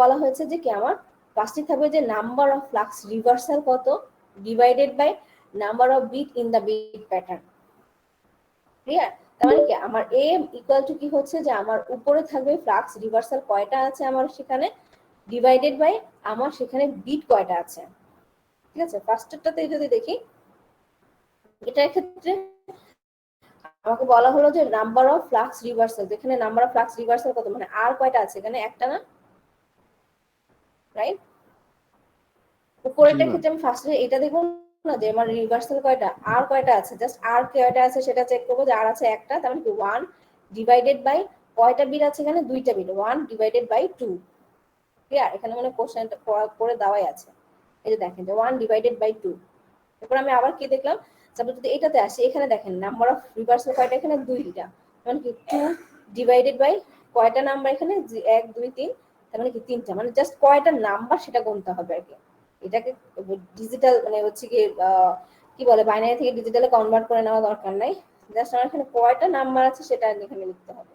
বলা হয়েছে যে কি আমার ফার্স্টে থাকবে যে নাম্বার অফ ফ্লাক্স রিভার্সাল কত divided by number of bit in the bit pattern. Clear? তার মানে কি আমার এ ইকুয়াল টু কি হচ্ছে যে আমার উপরে থাকবে ফ্লাক্স রিভার্সাল কয়টা আছে আমার সেখানে ডিভাইডেড বাই আমার সেখানে বিট কয়টা আছে। ঠিক আছে, ফার্স্টেরটাতে যদি দেখি এটার ক্ষেত্রে আমাকে বলা হলো যে নাম্বার অফ ফ্লাক্স রিভার্সাল, যেখানে নাম্বার অফ ফ্লাক্স রিভার্সাল কত মানে আর কয়টা আছে এখানে একটা না, রাইট? উপরেরটার ক্ষেত্রে আমি ফার্স্টে এটা দেখবো না যে আমার রিভার্সাল কয়টা আর কয়টা আছে, জাস্ট আর কয়টা আছে সেটা চেক করবো যে আর আছে একটা, তার মানে কি 1 ডিভাইডেড বাই কয়টা বিট আছে এখানে দুইটা বিট 1 ডিভাইডেড বাই 2। ক্লিয়ার? এখানে মানে কোশ্চেনটা করে দেওয়াই আছে, এই যে দেখেন যে 1 ডিভাইডেড বাই 2। এরপর আমি আবার কি দেখলাম, তারপর যদি এটাতে আসি এখানে দেখেন নাম্বার অফ রিভার্সাল কয়টা এখানে দুইটা, মানে কি 2 ডিভাইডেড বাই কয়টা নাম্বার এখানে 1 2 3, তার মানে কি তিনটা, মানে জাস্ট কয়টা নাম্বার সেটা গুনতে হবে আর কি। এটাকে ডিজিটাল মানে হচ্ছে কি কি বলে বাইনারি থেকে ডিজিটালে কনভার্ট করে নেওয়া দরকার নাই, জাস্ট আমার এখানে কয়টা নাম্বার আছে সেটা এখানে লিখতে হবে।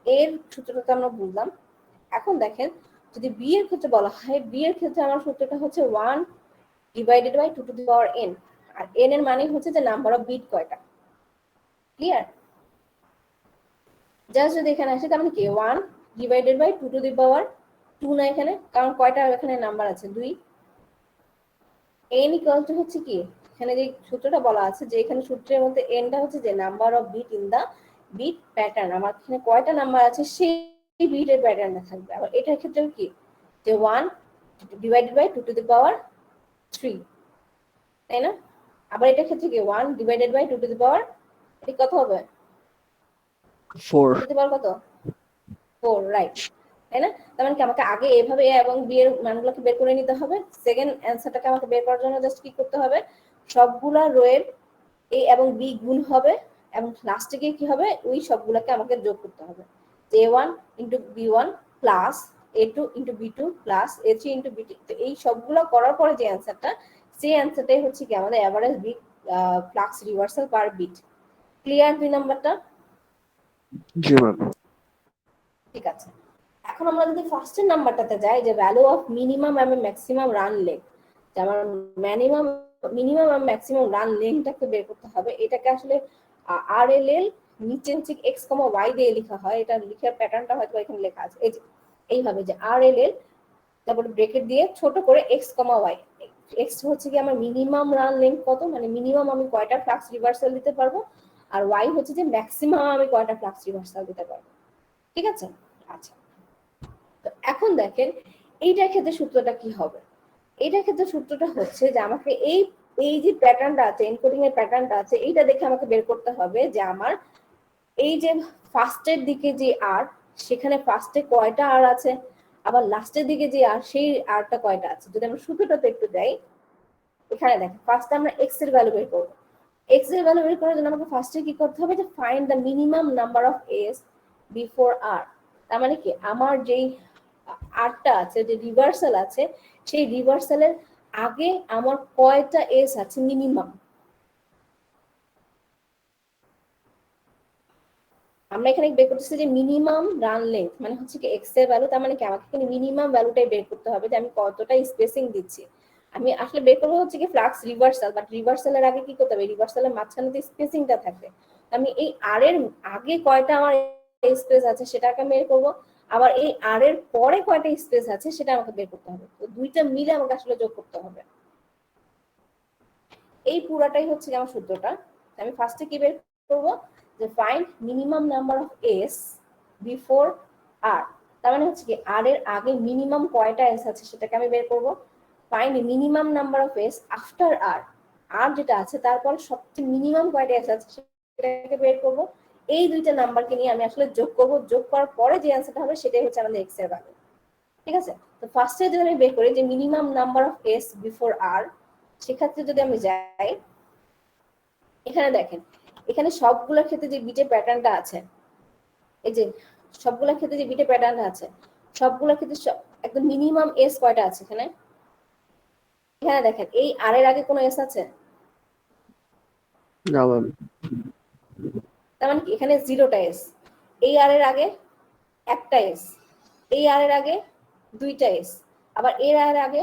এর সূত্রটা আমরা বুঝলাম। এখন দেখেন যদি বি এর ক্ষেত্রে বলা হয়, বি এর ক্ষেত্রে আমার সূত্রটা হচ্ছে 1 divided by 2 to the power n, আর n এর মানে হচ্ছে যে নাম্বার অফ বিট কয়টা। ক্লিয়ার? জাস্ট যদি এখানে আসে তার মানে কি 1 divided by 2 to the power 2 না এখানে, কারণ কয়টা এখানে নাম্বার আছে 2। n ইকুয়াল টু হচ্ছে কি এখানে যে সূত্রটা বলা আছে যে এখানে সূত্রের মধ্যে nটা হচ্ছে যে number of bit in the bit pattern, আমার এখানে কয়টা নাম্বার আছে সেই বিটের প্যাটার্নটা থাকবে। আবার এটার ক্ষেত্রে কি যে 1 ডিভাইডেড বাই 2 টু দি পাওয়ার 3, তাই না? আবার এটার ক্ষেত্রে কি 1 ডিভাইডেড বাই 2 টু দি পাওয়ার এটা কত হবে 4 টু দি পাওয়ার কত 4, রাইট? তাই না? তার মানে কি আমাকে আগে এভাবে এ এবং বি এর মানগুলোকে বের করে নিতে হবে, সেকেন্ড অ্যান্সারটাকে আমাকে বের করার জন্য জাস্ট কি করতে হবে সবগুলা রোয়ের এ এবং বি গুণ হবে এবং লাস্টে গিয়ে কি হবে ওই সবগুলোকে আমাকে যোগ করতে হবে, a1 into b1 plus a2 into b2 plus a3 into b2। তো এই সবগুলো করার পরে যে অ্যান্সারটা সেই অ্যান্সারটাই হচ্ছে কি আমাদের এভারেজ বিট ফ্লাক্স রিভার্সাল পার বিট। ক্লিয়ার 2 নাম্বারটা? জি ম্যাম। ঠিক আছে, এখন আমরা যদি ফার্স্টের নাম্বারটাতে যাই যে ভ্যালু অফ মিনিমাম এবং ম্যাক্সিমাম রান লেন্থ, যে আমার মিনিমাম এবং ম্যাক্সিমাম রান লেন্থটাকে বের করতে হবে। এটাকে আসলে আরএলএল নিচে হচ্ছে এক্স কমা ওয়াই দিয়ে লেখা হয়, এটা লেখার প্যাটার্নটা হয়তো এখানে লেখা আছে এই যে এইভাবে যে আরএলএল তারপরে ব্রেকেট দিয়ে ছোট করে এক্স কমা ওয়াই। এক্স হচ্ছে কি আমার মিনিমাম রান লেন্থ কত, মানে মিনিমাম আমি কয়টা ফ্লাক্স রিভার্সাল দিতে পারবো, আর ওয়াই হচ্ছে যে ম্যাক্সিমাম আমি কয়টা ফ্লাক্স রিভার্সাল দিতে পারবো। ঠিক আছে? আচ্ছা, তো এখন দেখেন এইটার ক্ষেত্রে সূত্রটা কি হবে। এইটার ক্ষেত্রে সূত্রটা হচ্ছে যে আমাকে এই এই যে প্যাটার্নটা আছে এনকোডিং এর প্যাটার্নটা আছে এইটা দেখে আমাকে বের করতে হবে যে আমার এই যে ফার্স্টের দিকে যে আর সেখানে ফার্স্টে কয়টা আর আছে, আবার লাস্টের দিকে যে আর সেই আরটা কয়টা আছে। যদি আমরা সূত্রটাতে একটু যাই এখানে দেখেন ফার্স্টে আমরা এক্স এর ভ্যালু বের করবো। এক্স এর ভ্যালু বের করার জন্য আমাকে ফার্স্টে কি করতে হবে যে find the minimum number of S before R. তার মানে কি আমার যেই আরটা আছে যে রিভার্সাল আছে সেই রিভার্সালের আগে আমার কয়টা এস আছে মিনিমাম। আমরা এখানে বের করতেছি যে মিনিমাম রান লেন্থ মানে হচ্ছে কি এক্স এর ভ্যালু, তার মানে কি আমাকে এখানে মিনিমাম ভ্যালুটাই বের করতে হবে যে আমি কতটা স্পেসিং দিচ্ছি। আমি আসলে বের করবো হচ্ছে কি ফ্লাক্স রিভার্সাল, বাট রিভার্সালের আগে কি করতে হবে রিভার্সালের মাঝখানে যে স্পেসিংটা থাকে আমি এই আর এর আগে কয়টা আমার স্পেস আছে সেটাকে বের করবো, আবার এই আর এর পরে কয়টা স্পেস আছে সেটা আমাকে বের করতে হবে। তো দুইটা মিলে আমাকে আসলে যোগ করতে হবে। এই পুরাটাই হচ্ছে আমার সূত্রটা। আমি ফার্স্টে কি বের করবো যে find minimum number of S before R, তার মানে হচ্ছে কি আর এর আগে মিনিমাম কয়টা এস আছে সেটাকে আমি বের করবো। Find minimum number of S after R, আর যেটা আছে তারপর সবচেয়ে মিনিমাম কয়টা এস আছে সেটাকে বের করবো। এই দুইটা নাম্বারকে নিয়ে আমি আসলে যোগ করবো, যোগ করার পরে যে অ্যান্সারটা হবে সেটাই হচ্ছে আমাদের এক্স এর ভ্যালু। ঠিক আছে? তো ফার্স্টে যদি আমি বের করি যে minimum number of S before R, সেক্ষেত্রে যদি আমি যাই এখানে দেখেন এখানে সবগুলোর ক্ষেত্রে যে বিটের প্যাটার্নটা আছে এই যে সবগুলোর ক্ষেত্রে যে বিটের প্যাটার্নটা আছে সবগুলোর ক্ষেত্রে একদম মিনিমাম এস কয়টা আছে এখানে। এখানে দেখেন এই আর এর আগে কোনো এস আছে না ম্যাম। তার মানে কি এখানে 0টা এস, এই আর এর আগে একটা এস, এই আর এর আগে 2টা এস, আবার এর আগে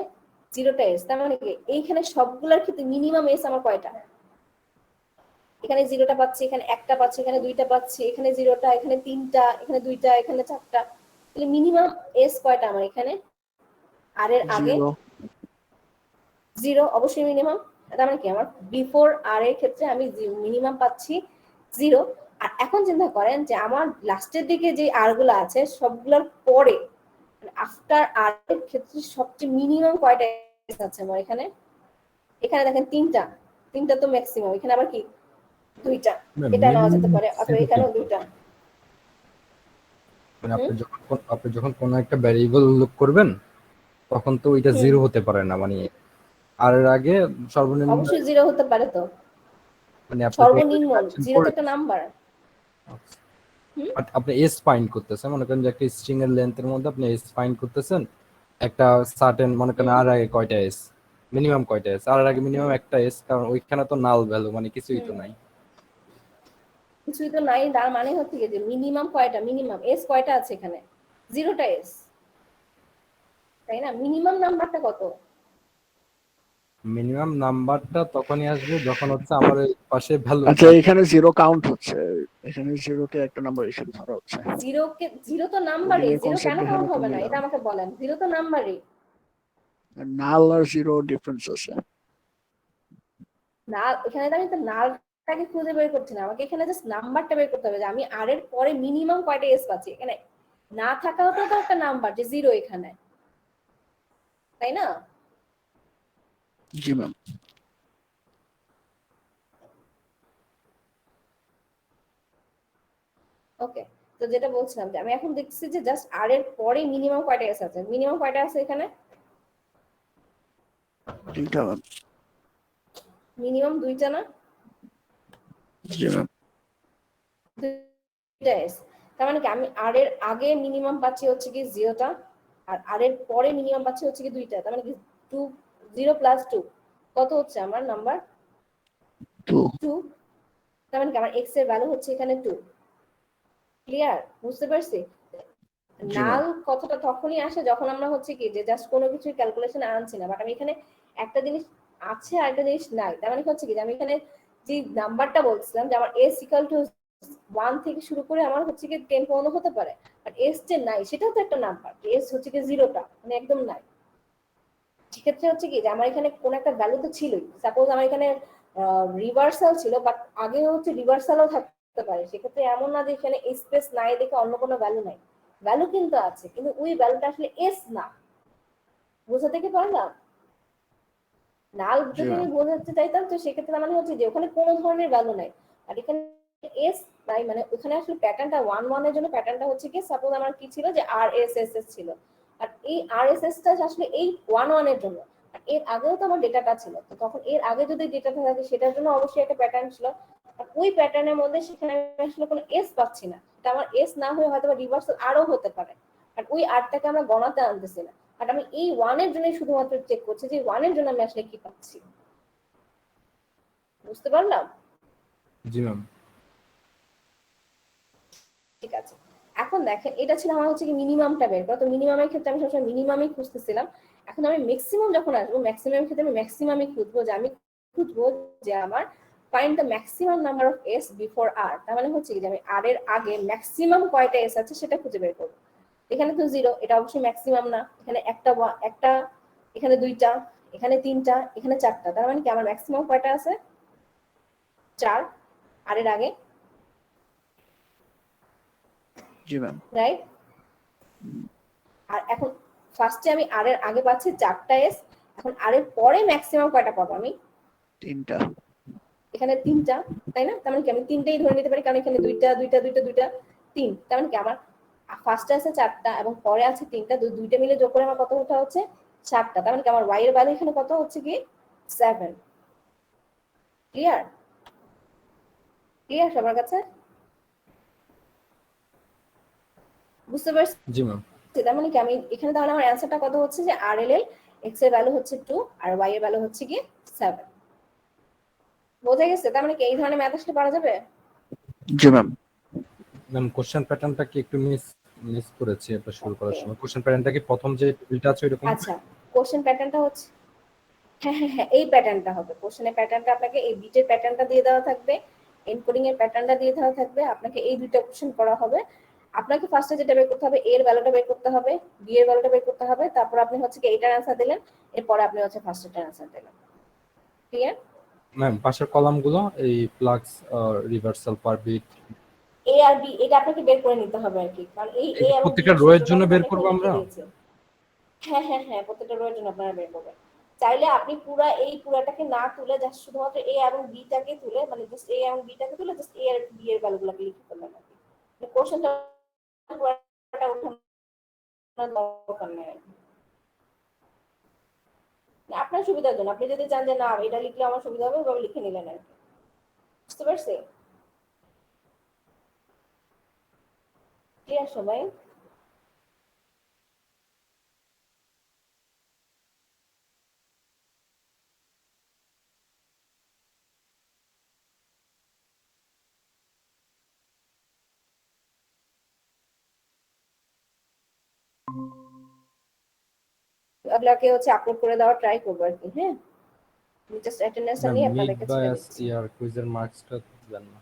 0টা এস। তার মানে কি এইখানে সবগুলোর ক্ষেত্রে মিনিমাম এস আমার কয়টা? এখানে 0টা পাচ্ছি, এখানে 1টা পাচ্ছি, এখানে 2টা পাচ্ছি, এখানে 0টা, এখানে 3টা, এখানে 2টা, এখানে 4টা। তাহলে মিনিমাম এস কয়টা আমার এখানে? আর এর আগে 0 অবশ্যই মিনিমাম। তার মানে কি আমার বিফোর আর এর ক্ষেত্রে আমি মিনিমাম পাচ্ছি 0। আর এখন চিন্তা করেন যে আমার লাস্টের দিকে যে আর গুলো আছে সবগুলোর পরে আফটার আর এর ক্ষেত্রে সবচেয়ে মিনিমাম কয়টা এস আছে আমার এখানে? এখানে দেখেন 3টা তো ম্যাক্সিমাম, এখানে আবার কি 2টা, এটা নেওয়া যেতে পারে, অথবা এখানেও 2টা। মানে আপনি যখন কোনো একটা ভ্যারিয়েবল উল্লেখ করবেন তখন তো ওইটা 0 হতে পারে না, মানে আর এর আগে সর্বনিম্ন অবশ্যই 0 হতে পারে তো, মানে আপনি সর্বনিম্ন 0 তো একটা নাম্বার। বাট আপনি এস ফাইন্ড করতেছেন, মনে করেন যে একটা স্ট্রিং এর লেন্থের মধ্যে আপনি এস ফাইন্ড করতেছেন, একটা সার্টেন মনে করেন আর আগে কয়টা এস, মিনিমাম কয়টা এস, আর আগে মিনিমাম একটা এস, কারণ ওইখানে তো নাল ভ্যালু মানে কিছুই তো নাই। কিছুই তো নাই, তার মানে হচ্ছে কি যে মিনিমাম কয়টা, মিনিমাম এস কয়টা আছে এখানে? 0টা এস, তাই না? মিনিমাম নাম্বারটা কত? মিনিমাম নাম্বারটা তখনই আসবে যখন হচ্ছে আমার ওই পাশে ভ্যালু। আচ্ছা এখানে জিরো কাউন্ট হচ্ছে, এখানে জিরোকে একটা নাম্বার হিসেবে ধরা হচ্ছে। 0 তো নাম্বারই, ওদিকের 0 কেন কনসেপ্ট এখানে কাউন্ট তো হবে না এটা মিলাম। আমাকে বলেন। 0 তো নাম্বারই। নাল আর জিরো ডিফারেন্স আছে। না, এখানে তো আমি তো নালটাকে খুঁজে বের করছি না, আমাকে এখানে জাস্ট নাম্বারটা বের করতে হবে যে আমি আর এর পরে মিনিমাম কয়টা এস পাচ্ছি। এখানে না থাকাও তো একটা নাম্বার যে 0 এখানে, তাই না? জি ম্যাম। ওকে, তো যেটা বলছিলাম যে আমি এখন দেখছি যে জাস্ট আর এর পরে মিনিমাম কয়টা এস আছে। মিনিমাম কয়টা আছে এখানে? 2টা ম্যাম। মিনিমাম 2টা না? জি ম্যাম। 2টা এস। তার মানে কি আমি আর এর আগে মিনিমাম পাচ্ছি হচ্ছে কি 0টা, আর আর এর পরে মিনিমাম পাচ্ছি হচ্ছে কি 2টা। তার মানে কি 2, 0 প্লাস 2 কত হচ্ছে আমার নাম্বার? 2। 2। তার মানে কি আমার এক্স এর ভ্যালু হচ্ছে এখানে 2। ক্লিয়ার? বুঝতে পারছি? জি ম্যাম। নাল কথাটা তখনই আসে যখন আমরা হচ্ছে কি যে জাস্ট কোনো কিছু ক্যালকুলেশন আনছি না, বাট আমি এখানে একটা জিনিস আছে আর একটা জিনিস নাই। তার মানে হচ্ছে কি যে আমি এখানে যে নাম্বারটা বলছিলাম যে আমার এস ইকুয়াল টু 1 থেকে শুরু করে আমার হচ্ছে কি 10 পর্যন্ত হতে পারে, বাট এস যে নাই সেটাও তো একটা নাম্বার। এস হচ্ছে কি 0টা, মানে একদম নাই। সেক্ষেত্রে হচ্ছে কি যে আমার এখানে কোন একটা ভ্যালু তো ছিলই। সাপোজ আমার এখানে রিভার্সাল ছিল, বাট আগে হচ্ছে রিভার্সালও থাকতে পারে। সেক্ষেত্রে এমন না যে এখানে স্পেস নাই দেখে অন্য কোনো ভ্যালু নাই, ভ্যালু কিন্তু আছে, কিন্তু ওই ভ্যালুটা আসলে এস না। বোঝাতে কি পারলাম? নাল জি যদি আমি ম্যাম। বোঝাতে চাইতাম তো সেক্ষেত্রে মানে হচ্ছে যে ওখানে কোনো ধরনের ভ্যালু নাই, আর এখানে এস নাই। মানে ওখানে আসলে প্যাটার্নটা 1 1 এর জন্য প্যাটার্নটা হচ্ছে কি সাপোজ আমার কি ছিল যে আর এস এস এস ছিল, আর এই আর এস এস টা আসলে এই 1 1 এর জন্য। আর এর আগেও তো আমার ডেটাটা ছিল, তো তখন এর আগে যদি ডেটাটা থাকে সেটার জন্য অবশ্যই একটা প্যাটার্ন ছিল। আর ওই প্যাটার্নের মধ্যে সেখানে আসলে কোনো এস পাচ্ছি না, এটা আমার এস না হয়ে হয়তো রিভার্সাল আরও হতে পারে। আর ওই আরটাকে আমরা গণাতে আনতেছি না, বাট আমি এই 1 এর জন্য শুধুমাত্র চেক করছি যে 1 এর জন্য আমি আসলে কি পাচ্ছি। বুঝতে পারলাম? জি ম্যাম। ঠিক আছে, এখন দেখেন এটা ছিল আমার হচ্ছে কি মিনিমামটা বের করা। তো মিনিমামের ক্ষেত্রে আমি সবসময় মিনিমামই খুঁজতেছিলাম। এখন আমি ম্যাক্সিমাম যখন আসবো, ম্যাক্সিমামের ক্ষেত্রে আমি ম্যাক্সিমামই খুঁজবো, যে আমি খুঁজবো যে আমার find the maximum number of S before R. তার মানে হচ্ছে কি যে আমি আর এর আগে ম্যাক্সিমাম কয়টা এস আছে সেটা খুঁজে বের করবো। এখানে তো 0, এটা অবশ্যই ম্যাক্সিমাম না। এখানে একটা, এখানে 2টা, এখানে 3টা, এখানে 4টা। তার মানে কি আমার ম্যাক্সিমাম কয়টা আছে? 4 আর এর আগে, জি ম্যাম। রাইট? আর এখন ফার্স্টে আমি আর এর আগে পাচ্ছি 4টা এস। এখন আর এর পরে ম্যাক্সিমাম কয়টা পাবো আমি? 3টা। এখানে 3টা, তাই না? তার মানে কি আমি 3টাই ধরে নিতে পারি, কারণ এখানে 2টা 2টা 2টা 2টা 3। তার মানে কি আমার ফার্স্টে আছে 4টা এবং পরে আছে 3টা, দুইটা মিলে যোগ করে আমার কত ওঠা হচ্ছে? 7টা। তার মানে কি আমার ওয়াই এর ভ্যালু এখানে কত হচ্ছে কি? 7। ক্লিয়ার? ক্লিয়ার সবার কাছে? বুঝতে পারছি? জি ম্যাম। তার মানে কি আমি এখানে তাহলে আমার অ্যান্সারটা কত হচ্ছে যে আর এল এল এক্স এর ভ্যালু হচ্ছে 2 আর ওয়াই এর ভ্যালু হচ্ছে কি 7। বোঝা গেছে? তার মানে কি এই ধরনের ম্যাথ আসলে পারা যাবে? জি ম্যাম। ম্যাম কোশ্চেন প্যাটার্নটা কি একটু মিস মিস করেছি এটা শুরু করার Okay. সময়। কোশ্চেন প্যাটার্নটা কি প্রথম যে টেবিলটা আছে ওইরকম? আচ্ছা, কোশ্চেন প্যাটার্নটা হচ্ছে হ্যাঁ, এই প্যাটার্নটা হবে। কোশ্চেনের প্যাটার্নটা আপনাকে এই বিটের প্যাটার্নটা দিয়ে দেওয়া থাকবে, এনকোডিং এর প্যাটার্নটা দিয়ে দেওয়া থাকবে। আপনাকে এই দুইটা কোশ্চেন করা হবে। আপনাকে ফার্স্টে যেটা বের করতে হবে, এর ভ্যালুটা বের করতে হবে, বি এর ভ্যালুটা বের করতে হবে। তারপর আপনি হচ্ছে কি এটার অ্যান্সার দিলেন, এরপরে আপনি হচ্ছে ফার্স্টেরটার অ্যান্সার দিলেন। ক্লিয়ার? ম্যাম পাশের কলামগুলো এই ফ্লাক্স রিভার্সাল পার বিট এ আর বি এটা আপনাকে বের করে নিতে হবে আর কি, কারণ এই এ এবং বি প্রত্যেকটা এর রো এর সূত্রটা জন্য আমি বের এখানে করবো লিখে আমরা? দিয়েছি। হ্যাঁ, প্রত্যেকটা রো এর জন্য আপনারা বের করবেন। চাইলে আপনি এই পুরাটাকে না তুলে জাস্ট শুধুমাত্র এ এবং বি টাকে তুলে, মানে জাস্ট এ এবং বি টাকে তুলে জাস্ট এ আর বি এর ভ্যালুগুলোকে লিখে ফেললেন আর কি। কোশ্চেনটা পুরাটা ওঠানোর দরকার নেই আর কি। আপনার সুবিধার জন্য, আপনি যদি চান যে না এটা লিখলে আমার সুবিধা হবে ওভাবে লিখে নিলেন আর কি। বুঝতে পারছি? ক্লিয়ার সবাই? আপনাকে হচ্ছে আপলোড করে দেওয়ার ট্রাই করবো আর কি। হ্যাঁ, জাস্ট অ্যাটেন্ডেন্সটা ম্যাম নিয়ে মিড আপনাদেরকে ছেড়ে বায়াস দিচ্ছি। ইয়ার কুইজের মার্কসটা দেন না।